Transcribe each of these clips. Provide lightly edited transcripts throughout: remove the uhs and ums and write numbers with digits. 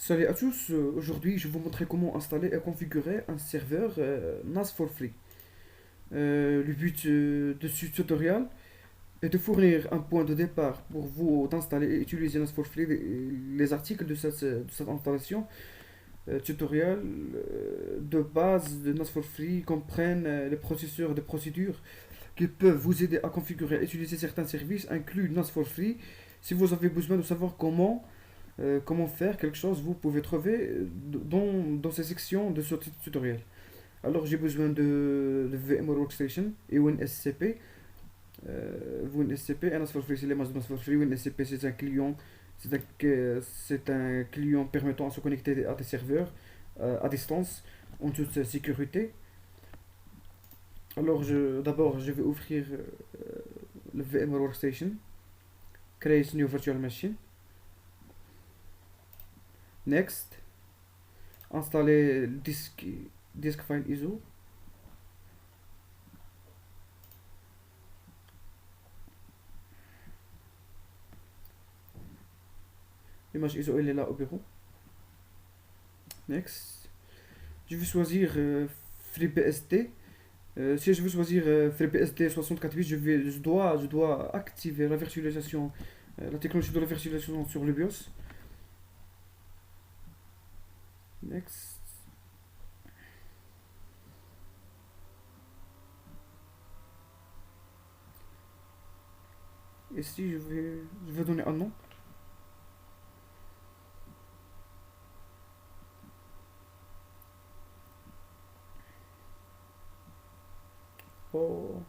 Salut à tous, aujourd'hui je vais vous montrer comment installer et configurer un serveur NAS for free. Le but de ce tutoriel est de fournir un point de départ pour vous d'installer et utiliser NAS for free. Les articles de cette installation tutoriel de base de NAS for free comprennent les processeurs de procédures qui peuvent vous aider à configurer et utiliser certains services inclus NAS for free. Si vous avez besoin de savoir comment faire quelque chose, vous pouvez trouver dans ces sections de ce tutoriel. Alors j'ai besoin de VMware Workstation et WinSCP. WinSCP, NAS for Free, c'est les masses de NAS for Free. WinSCP, c'est un client permettant de se connecter à des serveurs à distance en toute sécurité. Alors d'abord je vais ouvrir le VMware Workstation, Create New Virtual Machine, Next, installer le disk file ISO. L'image ISO elle est là au bureau. Next. Je vais choisir FreeBSD. Si je veux choisir FreeBSD 64 bits, je dois activer la virtualisation, la technologie de la virtualisation sur le BIOS. Next. Ici, je vais donner un nom. Oh,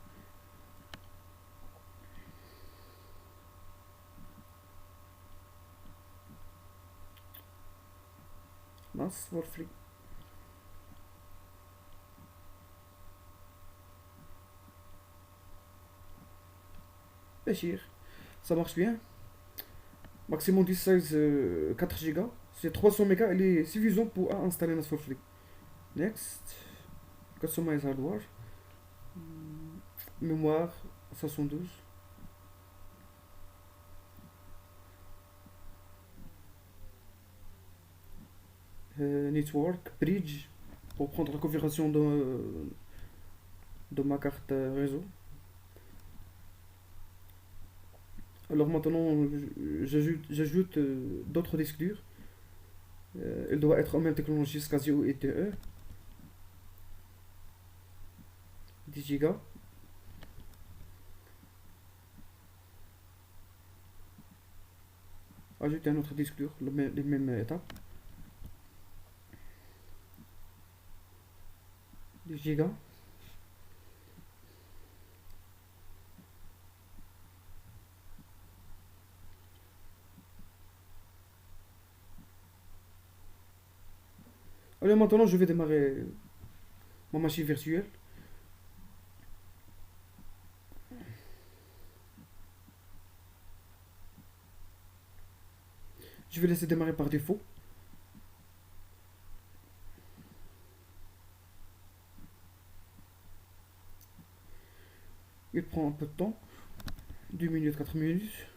NAS for free. Bachir. Ça marche bien. Maximum disk size 4 Go. C'est 300 mégas, il est suffisant pour installer NAS for free. Next. Customize hardware. Mémoire 72. Network, bridge, pour prendre la configuration de ma carte réseau. Alors maintenant, j'ajoute d'autres disques durs. Il doit être en même technologie SCSI et TE. 10 Go. Ajouter un autre disque dur, les mêmes étapes. 10 Go. Alors maintenant, je vais démarrer ma machine virtuelle. Je vais laisser démarrer par défaut. Il prend un peu de temps, 2 minutes, 4 minutes.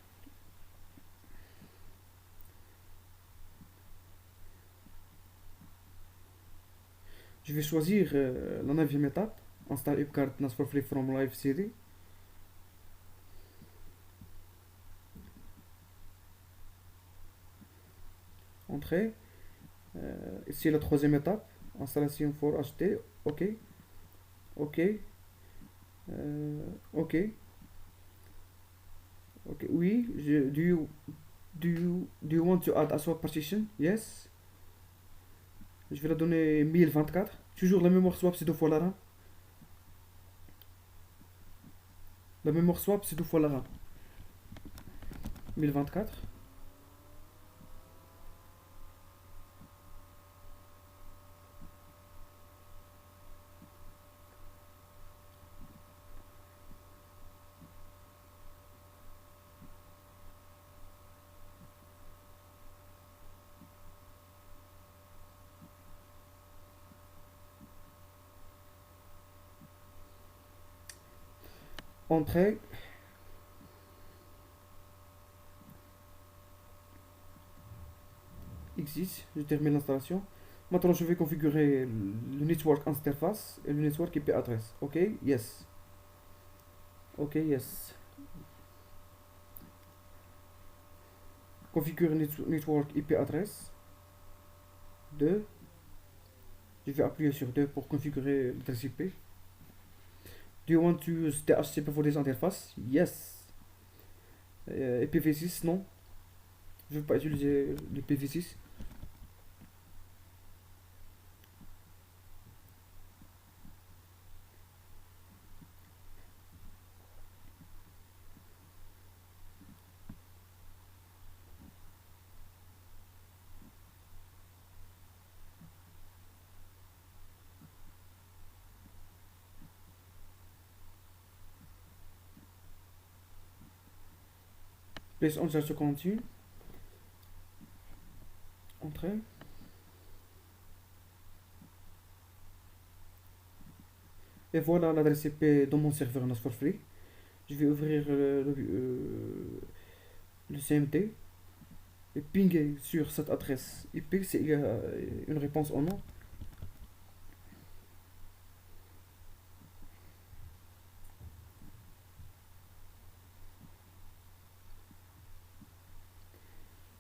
Je vais choisir la 9e étape, install UpCard NAS for free from Live CD. Entrée. Ici la 3e étape, installation for acheter. OK. OK. OK. OK. Oui. Do you want to add a swap partition? Yes. Je vais la donner 1024. Toujours la mémoire swap, c'est 2 fois la RAM. La mémoire swap, c'est 2 fois la RAM. 1024. Entrée. existe. Je termine l'installation. Maintenant, je vais configurer le network interface et le network IP adresse. Ok, yes. Ok, yes. Configure network IP adresse 2. Je vais appuyer sur 2 pour configurer l'adresse IP. Do you want to use DHCP for this interface? Yes. IPv6, non. Je ne veux pas utiliser l'IPv6. Place on search to continue. Entrée. Et voilà l'adresse IP dans mon serveur NAS for free. Je vais ouvrir le CMT et pinguer sur cette adresse IP s'il y a une réponse ou non.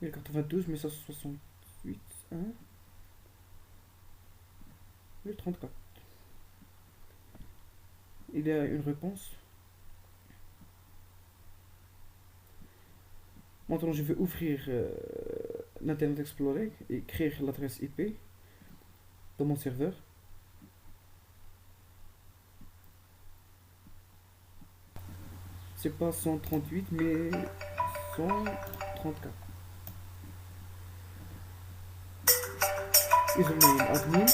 Il y a 92, mais ça 68, 1, 34. Il y a une réponse. Maintenant, je vais ouvrir l'Internet Explorer et créer l'adresse IP dans mon serveur. C'est pas 138, mais 134. Username admin,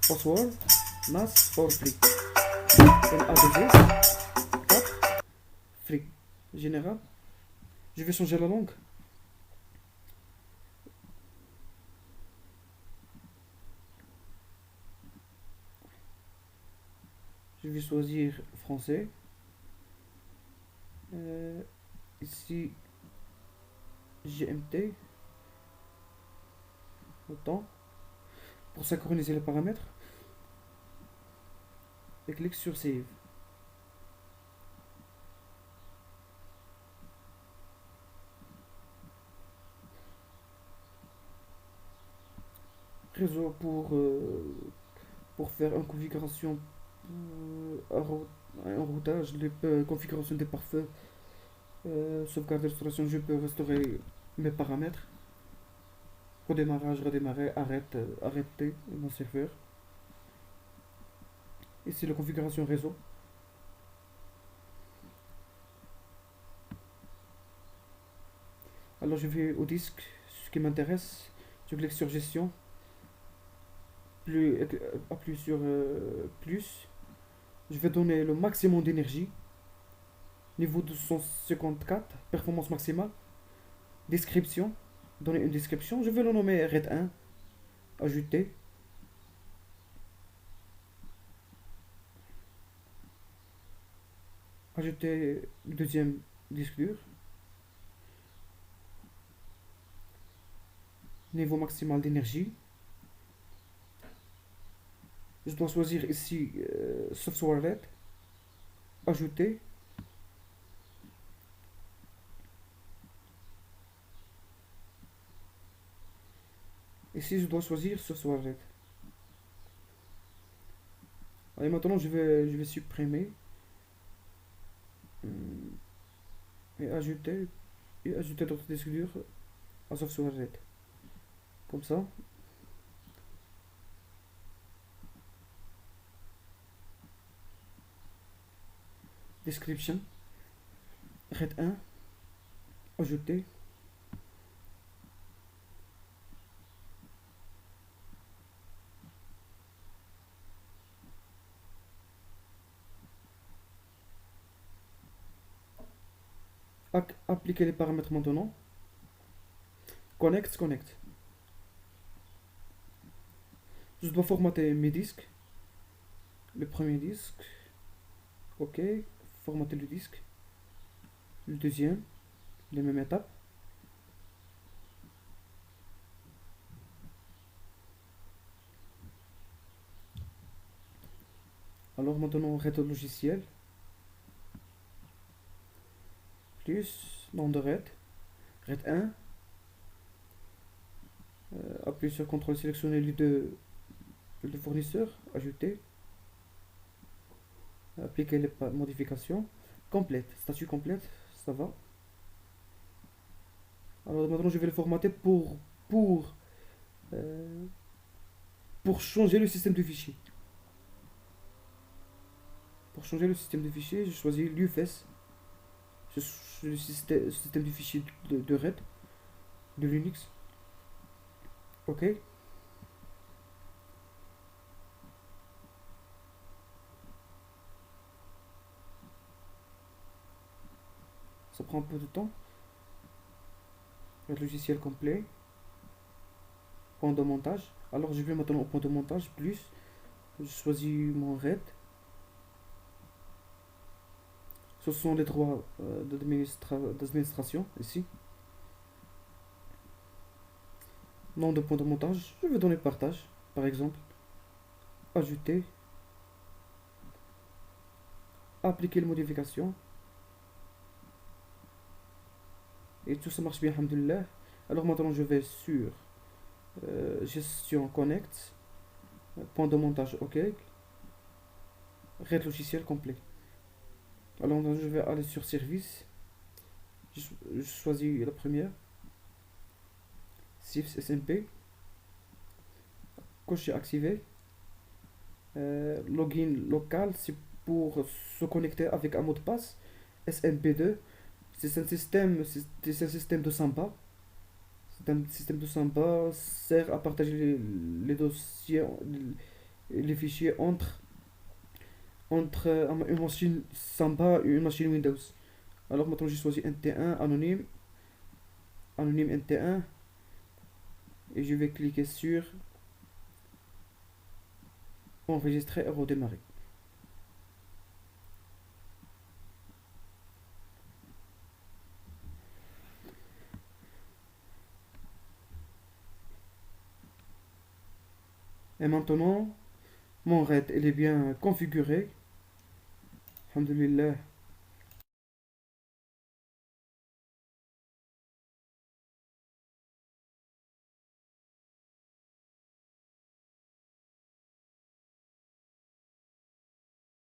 password, NAS for free. Et adresse 4, free. Général. Je vais changer la langue. Je vais choisir français. Ici, GMT. Autant. Pour synchroniser les paramètres. Et clique sur Save. Réseau pour faire une configuration, un routage, les configurations des pare-feux, sauvegarde de restauration, je peux restaurer mes paramètres. Redémarrage, redémarrer, arrêter mon serveur. Ici la configuration réseau. Alors je vais au disque, ce qui m'intéresse, je clique sur gestion, appuie sur plus, je vais donner le maximum d'énergie, niveau 254, performance maximale, description, donner une description, je vais le nommer RAID 1, ajouter, ajouter le deuxième disque dur, niveau maximal d'énergie, je dois choisir ici software RAID, ajouter, ici je dois choisir software RAID. Et maintenant je vais supprimer et ajouter d'autres disques durs à software RAID. Comme ça. Description. RAID 1. Ajouter. Appliquer les paramètres maintenant. Connect. Je dois formater mes disques. Le premier disque. Ok. Formater le disque. Le deuxième. Les mêmes étapes. Alors maintenant, RAID logiciel, plus nom de RAID, RAID 1, appuyer sur CTRL, sélectionner le fournisseur, ajouter, appliquer les modifications, complète, statut complète, ça va. Alors maintenant je vais le formater pour, euh, pour changer le système de fichier. Pour changer le système de fichier, je choisis l'UFS, le système de fichier de RAID, de Linux. Ok. Ça prend un peu de temps. Le logiciel complet. Point de montage. Alors je vais maintenant au point de montage, plus. Je choisis mon RAID. Ce sont les droits d'administration ici. Nom de point de montage, je vais donner partage, par exemple. Ajouter. Appliquer les modifications. Et tout ça marche bien, alhamdoulilah. Alors maintenant je vais sur gestion connect. Point de montage, ok. RAID logiciel complet. Alors je vais aller sur service. Je choisis la première. SIFS SMP. Cocher activé. Login local, c'est pour se connecter avec un mot de passe. SMP2. C'est un système de Samba. C'est un système de Samba sert à partager les dossiers, les fichiers entre une machine Samba et une machine Windows. Alors maintenant j'ai choisi NT1 anonyme, anonyme NT1 et je vais cliquer sur enregistrer et redémarrer. Et maintenant mon RAID il est bien configuré. Alhamdulillah.